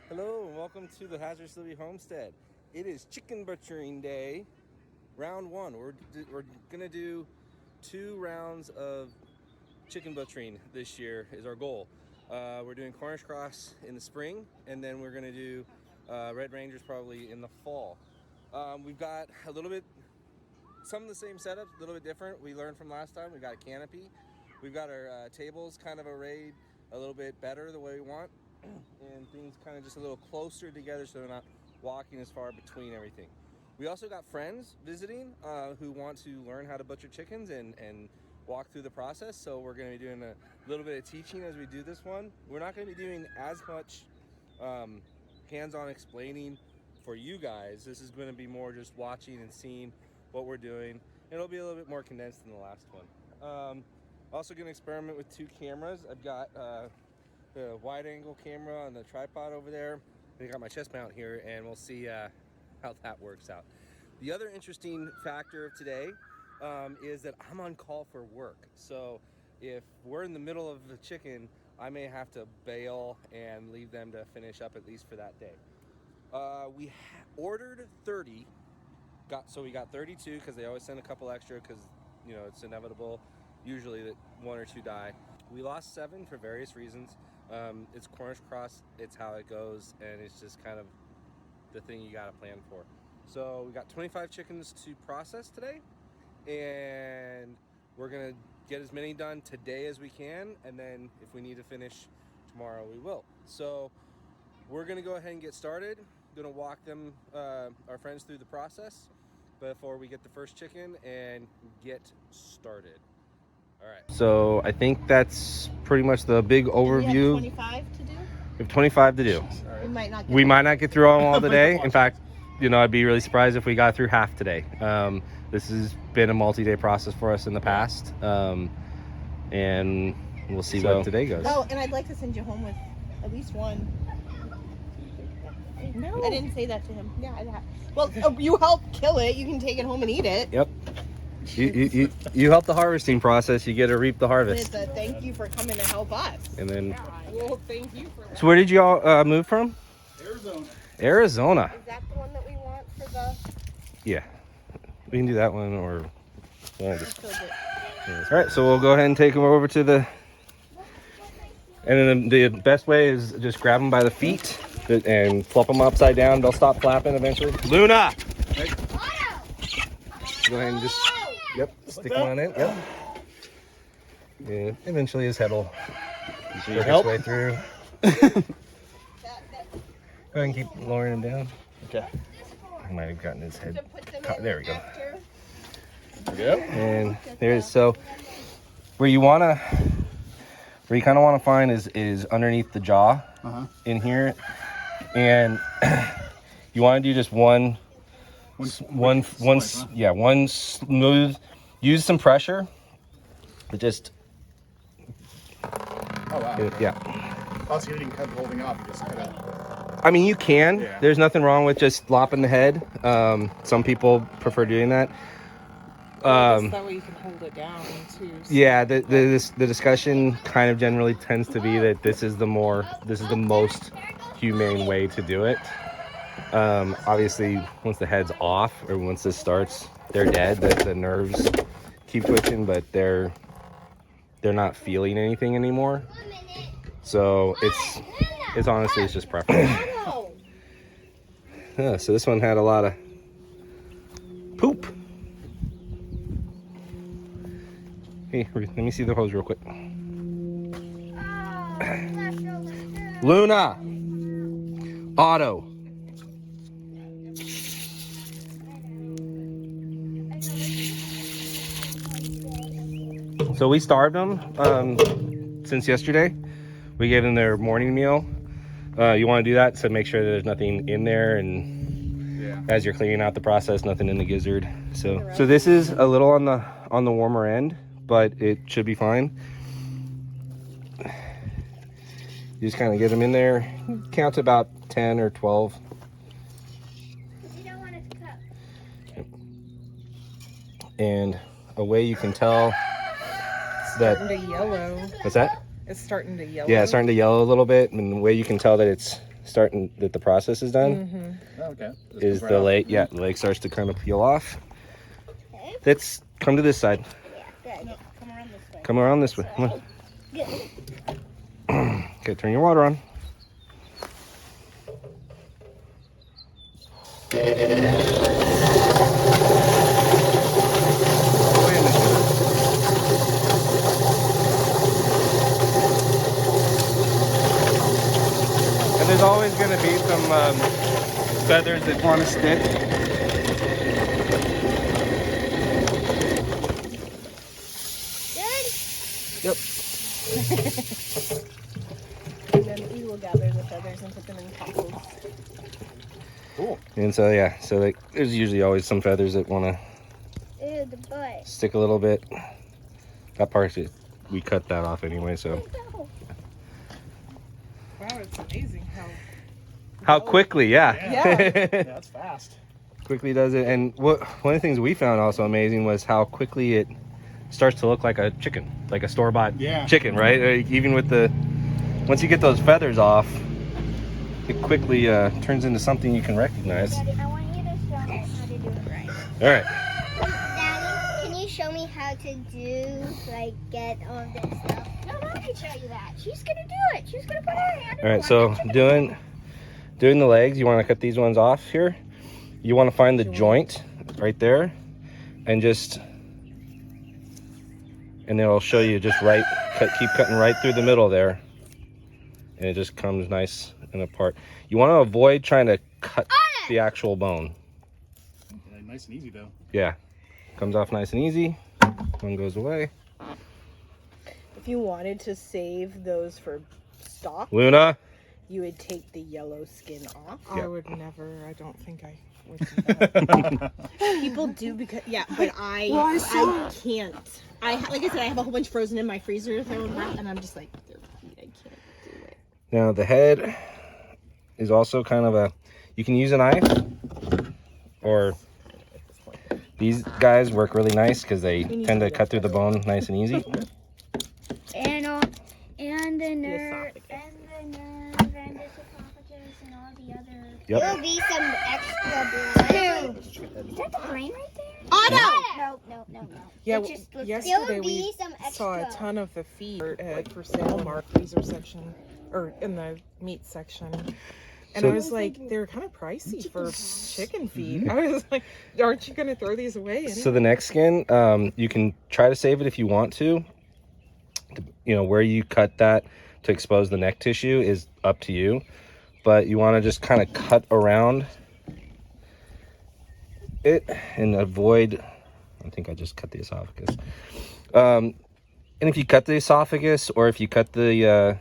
Hello and welcome to the Hazardous Living Homestead. It is chicken butchering day, round one. We're going to do 2 rounds of chicken butchering this year is our goal. We're doing Cornish Cross in the spring, and then we're going to do Red Rangers probably in the fall. We've got a little bit, some of the same setups, a little bit different. We learned from last time. We got a canopy. We've got our tables kind of arrayed a little bit better the way we want, and things kind of just a little closer together so they're not walking as far between everything. We also got friends visiting who want to learn how to butcher chickens and walk through the process, so we're going to be doing a little bit of teaching as we do this one. We're not going to be doing as much hands-on explaining for you guys. This is going to be more just watching and seeing what we're doing. It'll be a little bit more condensed than the last one. Also going to experiment with 2 cameras. I've got the wide angle camera on the tripod over there. I got my chest mount here, and we'll see how that works out. The other interesting factor of today is that I'm on call for work. So if we're in the middle of the chicken, I may have to bail and leave them to finish up at least for that day. We ordered 30, so we got 32 because they always send a couple extra because, you know, it's inevitable usually that 1 or 2 die. We lost 7 for various reasons. It's Cornish Cross, it's how it goes, and it's just kind of the thing you gotta plan for. So we got 25 chickens to process today, and we're gonna get as many done today as we can, and then if we need to finish tomorrow, we will. So we're gonna go ahead and get started. Gonna walk them, our friends, through the process before we get the first chicken and get started. All right. So I think that's pretty much the big overview. We have 25 to do? We have 25 to do. We might not get through them all today. In fact, you know, I'd be really surprised if we got through half today. This has been a multi-day process for us in the past, and we'll see what today goes. Oh, and I'd like to send you home with at least 1. No, I didn't say that to him. Yeah, well, you helped kill it. You can take it home and eat it. Yep. You help the harvesting process, you get to reap the harvest. It's a thank you for coming to help us. And then, well, thank you for that. So where did you all move from? Arizona. Is that the one that we want for the? Yeah, we can do that one, or Just... All right, so we'll go ahead and take them over to the, and then the best way is just grab them by the feet and flip them upside down. They'll stop flapping eventually. Luna! Right. Go ahead and just, stick them on in. Yep. Yeah, eventually his head will work its way through. Go ahead and keep lowering him down. Okay. I might have gotten his head caught. There we go. Yep. And there's, so where you kind of want to find is underneath the jaw in here, and you want to do just one smooth. Use some pressure, but just. Oh wow. Yeah. Also, you didn't cut the whole thing off. You just cut it. I mean, you can. Yeah. There's nothing wrong with just lopping the head. Some people prefer doing that. That way you can hold it down too. So yeah, the discussion kind of generally tends to be that this is the most humane way to do it. Obviously, once the head's off or once this starts, they're dead. The nerves keep twitching, but they're not feeling anything anymore. So it's honestly, it's just preference. Yeah, so this one had a lot of poop. Hey, let me see the hose real quick. Luna! Otto! So we starved them since yesterday. We gave them their morning meal. You want to do that to make sure that there's nothing in there, and as you're cleaning out the process, nothing in the gizzard. So this is a little on the warmer end, but it should be fine. You just kind of get them in there. Count to about 10 or 12. You don't want it to cook. Yep. And a way you can tell that. Starting to yellow. What's that? It's starting to yellow. Yeah, it's starting to yellow a little bit, and the way you can tell that it's starting that the process is done, Mm-hmm. Okay. This is comes right the off. leg. Yeah, the leg starts to kind of peel off. Let's come to this side. Good. No, come around this way. Come around this way. Come on. Good. Okay, turn your water on. And there's always going to be some feathers that want to stick. Good. Yep. And then we will gather the feathers and put them in cockles. Cool. And so yeah, so like, there's usually always some feathers that want to Ew, the butt. stick a little bit. That part, we cut that off anyway, so. Wow, it's amazing How quickly, yeah. Yeah, that's fast. Quickly does it. And one of the things we found also amazing was how quickly it starts to look like a chicken, like a store-bought chicken, right? Even with once you get those feathers off, it quickly turns into something you can recognize. Daddy, I want you to show me how to do it right. All right. Daddy, can you show me how to do, like, get all this stuff? No, Mom can show you that. She's gonna do it. She's gonna put her hand. All right, so doing the legs, you want to cut these ones off here. You want to find the joint right there, and it'll show you just right. Keep cutting right through the middle there, and it just comes nice and apart. You want to avoid trying to cut the actual bone. Yeah, nice and easy though. Yeah, comes off nice and easy. One goes away. If you wanted to save those for stock, Luna. you would take the yellow skin off. I would never. I don't think I would do that. People do because but I can't. Like I said, I have a whole bunch frozen in my freezer, and I'm just like, I can't do it. Now the head is also kind of you can use a knife, or these guys work really nice because they tend to cut through the bone nice and easy. And the nerve, and the esophagus, and all the other. Yep. There'll be some extra blood. Is that the brain right there? Oh No. Yeah, It just looks- yesterday There'll be we some saw a extra. ton of the feet for sale mark freezer section, or in the meat section. And So- I was like, they're kind of pricey for chicken feet. I was like, aren't you going to throw these away? So the neck skin, you can try to save it if you want to. You know, where you cut that to expose the neck tissue is up to you. But you want to just kind of cut around it and avoid, I think I just cut the esophagus. And if you cut the esophagus, or if you cut the,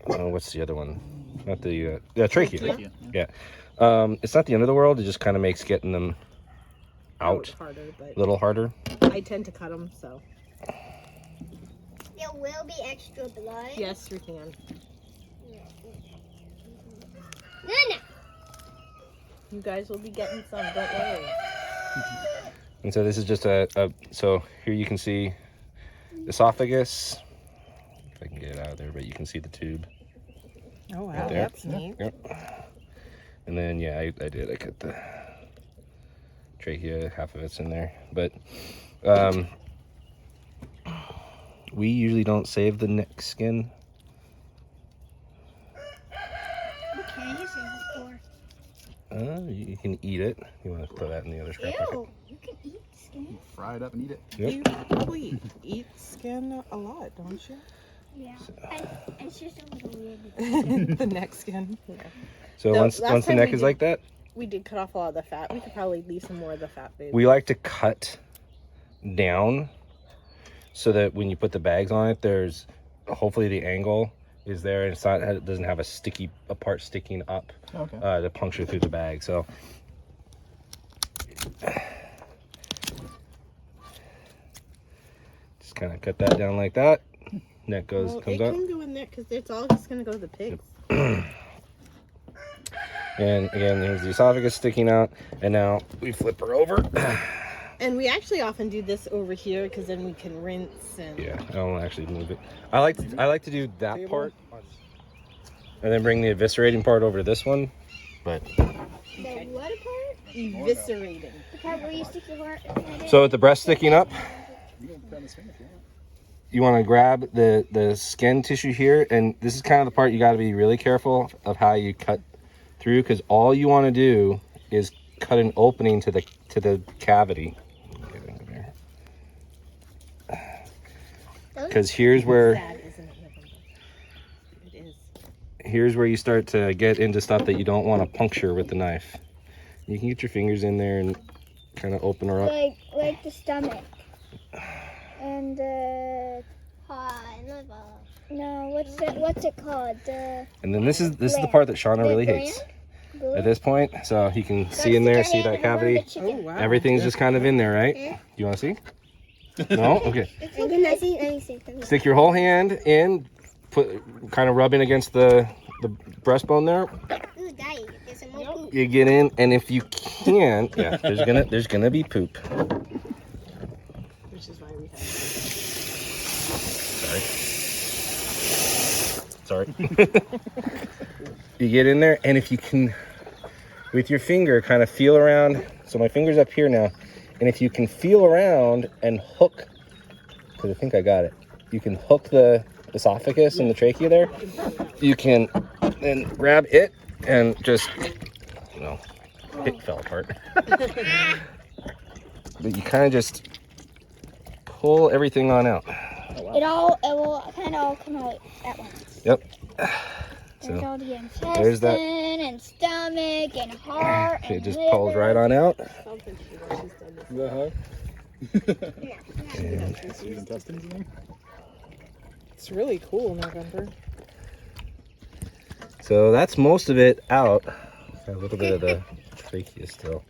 what's the other one? Not the, trachea. Yeah. It's not the end of the world. It just kind of makes getting them out harder, but a little harder. I tend to cut them, so There will be extra blood. yes, we can. No. You guys will be getting some. Don't worry. And so this is just so here you can see esophagus. If I can get it out of there, but you can see the tube. Oh, wow, Right there. that's neat. Yep. And then, yeah, I cut the trachea, half of it's in there. But we usually don't save the neck skin. Okay, you say before. You can eat it. You want to throw that in the other scrap bucket? Ew, you can eat skin. Fry it up and eat it. Yep. You probably eat skin a lot, don't you? Yeah. It's just a little weird. The neck skin. So The once last the time neck we is did- like that, We did cut off a lot of the fat. We could probably leave some more of the fat, babe. we like to cut down so that when you put the bags on it, there's hopefully the angle is there and it doesn't have a part sticking up Okay. to puncture through the bag. So just kind of cut that down like that. Neck comes it up, can go in there because it's all just gonna go to the pigs. and again there's the esophagus sticking out, and now we flip her over. And we actually often do this over here because then we can rinse and. Yeah, I don't actually move it. I like to do that part. and then bring the eviscerating part over to this one. But The what part? Eviscerating. The part where you stick your heart in? so with the breast sticking up, You can put on this finger if you want. you want to grab the skin tissue here, and this is kind of the part you got to be really careful of how you cut through, because all you want to do is cut an opening to the cavity. Because here's where Sad, isn't it, November? It is. here's where you start to get into stuff that you don't want to puncture with the knife. You can get your fingers in there and kind of open her up. Like the stomach. And the no, what's it called? And then this is the part that Shauna really hates at this point. So you can see in there, see that cavity. Oh, wow. Everything's just kind of in there, right? Do you want to see? No? Okay. Let me see. Stick your whole hand in, kind of rubbing against the breastbone there. Ooh, Daddy, there's some more poop. You get in, and if you can, yeah, there's gonna be poop. Which is why we have. Sorry. You get in there, and if you can, with your finger, kind of feel around. So my finger's up here now, and if you can feel around and hook, because I think I got it. You can hook the esophagus and the trachea there. You can then grab it and just, it fell apart. But you kind of just pull everything on out. It will kind of all come out at once. Yep. There's So all the intestine there's that. and stomach and heart It and just liver. pulls right on out. Something she knows she's done this. And See the intestines in there? It's really cool, November. so that's most of it out. Got a little bit of the trachea still.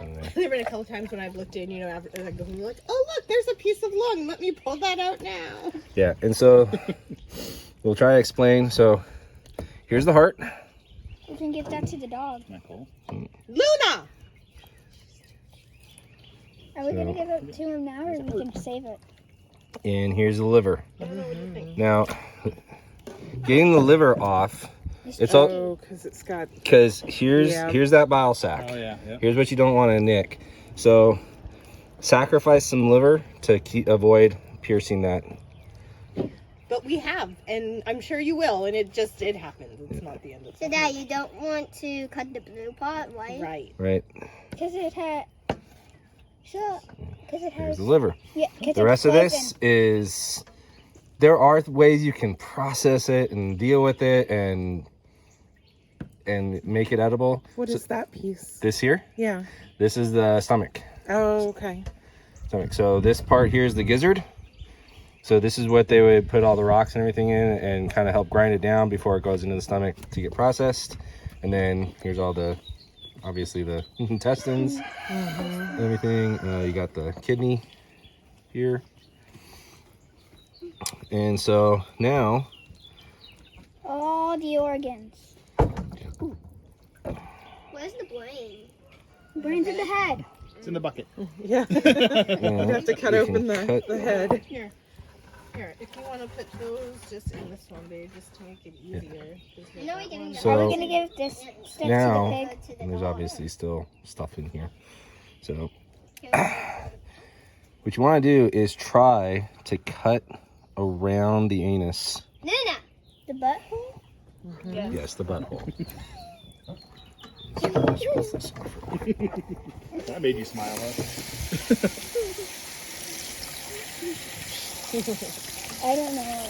in there. There have been a couple times when I've looked in, after I go and you're like, oh look, there's a piece of lung. Let me pull that out now. Yeah, and so we'll try to explain. So here's the heart. We can give that to the dog. Isn't that cool? Luna! Are we So- gonna give it to him now, or we can save it? And here's the liver. I don't know what you think. Now, getting the liver off, it's all Oh, because it's got. because here's Yeah. here's that bile sac. Oh, yeah. Yep. Here's what you don't want to nick. So sacrifice some liver to avoid piercing that. But we have, and I'm sure you will, and it happens. It's not the end of the So, Dad, you don't want to cut the blue part, right? Right. Right. Because it had. So, because it Here's has. the liver. Yeah, 'cause The it's rest of frozen. this is, there are ways you can process it and deal with it and make it edible. What So is that piece? this here? Yeah. This is the stomach. Oh, okay. So this part here is the gizzard. So this is what they would put all the rocks and everything in and kind of help grind it down before it goes into the stomach to get processed. And then here's all the, obviously the intestines, everything. You got the kidney here. And so now, All the organs. Where's the brain? Brain's in the head. It's in the bucket. Yeah. you You have to cut you open can the cut- head. Here, if you want to put those just in this one, babe, just to make it easier. Just make that one. So Are we gonna give this stuff now, to the pig? and there's obviously still stuff in here. So what you want to do is try to cut around the anus. Nana, the butthole. Yes, the butthole. That made you smile, huh? I don't know.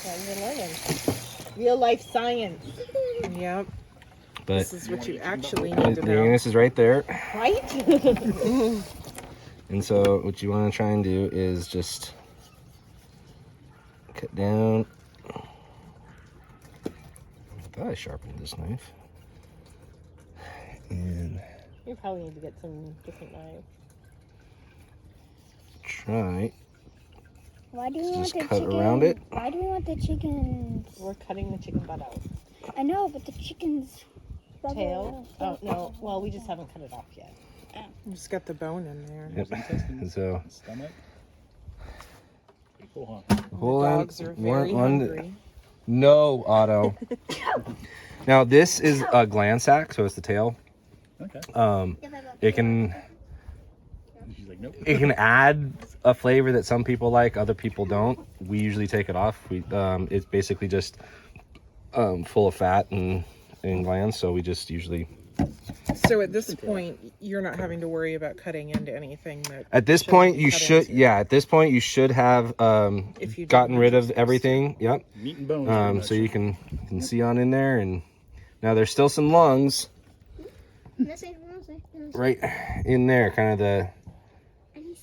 Yeah, you're learning. Real life science, Yep. But This is what you actually need to the know. anus is right there. right? And so what you want to try and do is just cut down. I thought I sharpened this knife. And You probably need to get some different knives. try. Why do we want Just the cut chicken? around it. Why do we want the chickens? We're cutting the chicken butt out. I know, but the chicken's Tail? Oh, no. Well, we just haven't cut it off yet. Just got the bone in there. Yep. And so Stomach. Cool, huh? Hold on. Dogs are very hungry. No, Otto. Now this is a gland sac, so it's the tail. Okay. It can She's like, nope. it can add a flavor that some people like, other people don't. We usually take it off. It's basically just full of fat and glands, so we just usually. So at this point, you're not having to worry about cutting into anything that. At this shouldn't point, be you cut should. into. Yeah, at this point, you should have If you gotten didn't rid use of everything. Yep. Meat and bones. pretty much. So you can see on in there, and now there's still some lungs right in there, kind of the You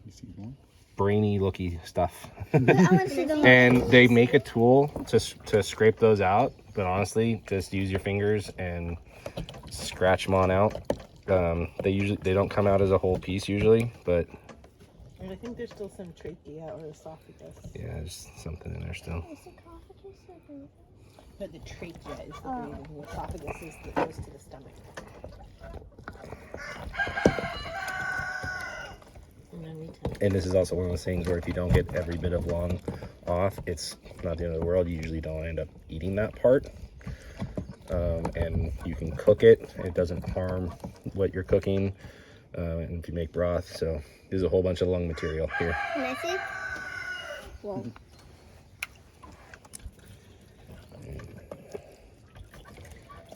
see one? brainy looky stuff. And And they make a tool to scrape those out, but honestly, just use your fingers and scratch them on out. They don't come out as a whole piece usually, but And I think there's still some trachea or esophagus. yeah, there's something in there still. But the trachea is the breathing. The esophagus is that goes to the stomach. And then we tend And this is also one of those things where if you don't get every bit of lung off, it's not the end of the world. You usually don't end up eating that part. And you can cook it. It doesn't harm what you're cooking. And if you make broth, so there's a whole bunch of lung material here. Can I see? Whoa.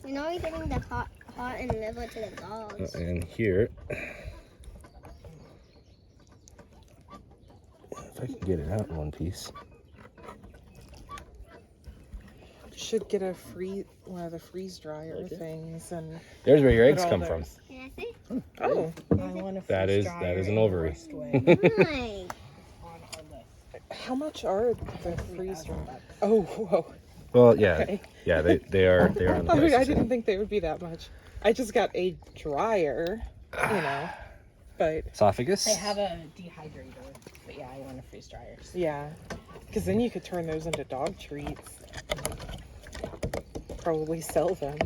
You know, you're giving the heart and liver to the dogs. And here, if I can get it out in one piece. Should get one of the freeze dryer things and. There's where your eggs put all come from. those- Can I see? Oh, I want to That is an ovary. Nice. on our list. how much are the freeze dryer? Oh, whoa. Well, yeah, Okay. yeah, they are on the Oh, price. I didn't think they would be that much. I just got a dryer, but Esophagus. I have a dehydrator, but yeah, I want a freeze dryer. yeah, because then you could turn those into dog treats. Probably sell them.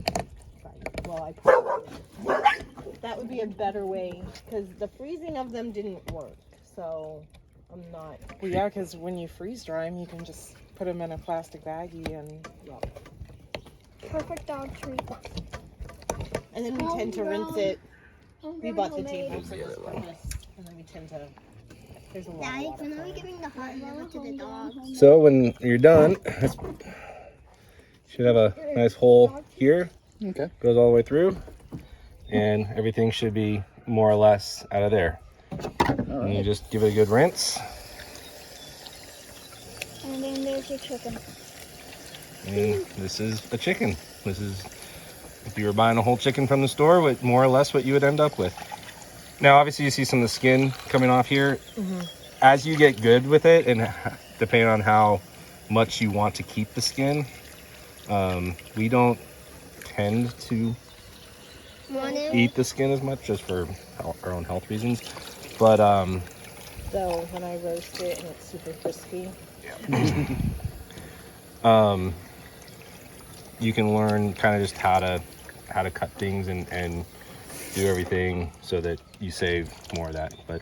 Well, I probably that would be a better way because the freezing of them didn't work. So I'm not. Well, yeah, because when you freeze dry them, you can just put them in a plastic baggie and. Perfect dog treat. And then we tend to rinse it. We bought the table for this purpose, and then we tend to. There's a lot Daddy, of water. when are we giving the heart and liver to the dogs? So when you're done, should have a nice hole here. Okay. Goes all the way through, and everything should be more or less out of there. And you just give it a good rinse. And then there's your chicken. And this is a chicken. This is, if you were buying a whole chicken from the store, what more or less what you would end up with. Now, obviously, you see some of the skin coming off here. As you get good with it, and depending on how much you want to keep the skin, we don't tend to eat the skin as much, just for our own health reasons. But So when I roast it and it's super crispy. you can learn kind of just how to cut things and do everything so that you save more of that. But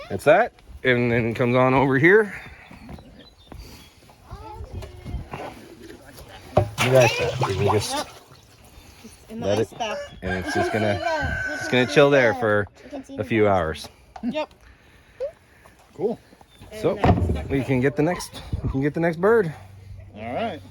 that's that, and then it comes on over here. You got that. You can just In the let ice it, bath. and it's just gonna chill there for a few hours. Yep. Cool. So we can get the next bird. All right.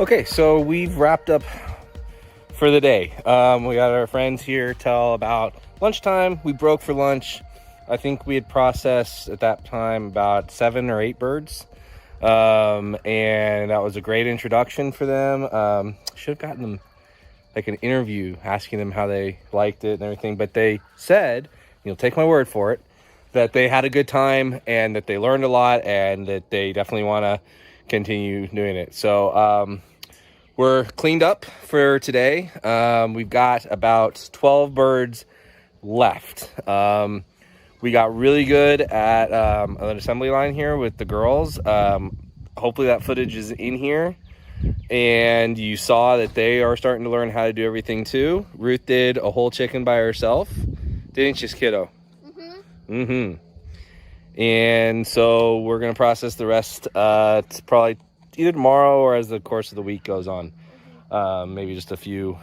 Okay, so we've wrapped up for the day. We got our friends here till about lunchtime. We broke for lunch. I think we had processed at that time about 7 or 8 birds. And that was a great introduction for them. Should have gotten them like an interview asking them how they liked it and everything, but they said, you'll take my word for it, that they had a good time and that they learned a lot and that they definitely want to continue doing it. So we're cleaned up for today. We've got about 12 birds left. We got really good at an assembly line here with the girls. Hopefully that footage is in here. And you saw that they are starting to learn how to do everything too. Ruth did a whole chicken by herself. Didn't you, kiddo? And so we're going to process the rest probably either tomorrow or as the course of the week goes on. Maybe just a few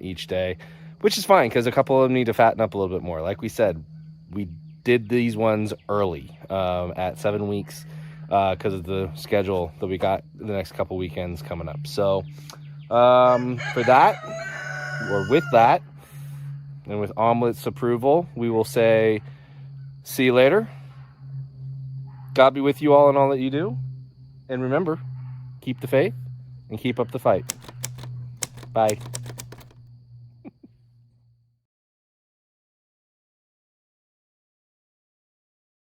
each day, which is fine because a couple of them need to fatten up a little bit more. Like we said, we did these ones early at 7 weeks because of the schedule that we got the next couple weekends coming up. So for that, or with that, and with Omelet's approval, we will say, see you later. God be with you all in all that you do. And remember, keep the faith and keep up the fight. Bye.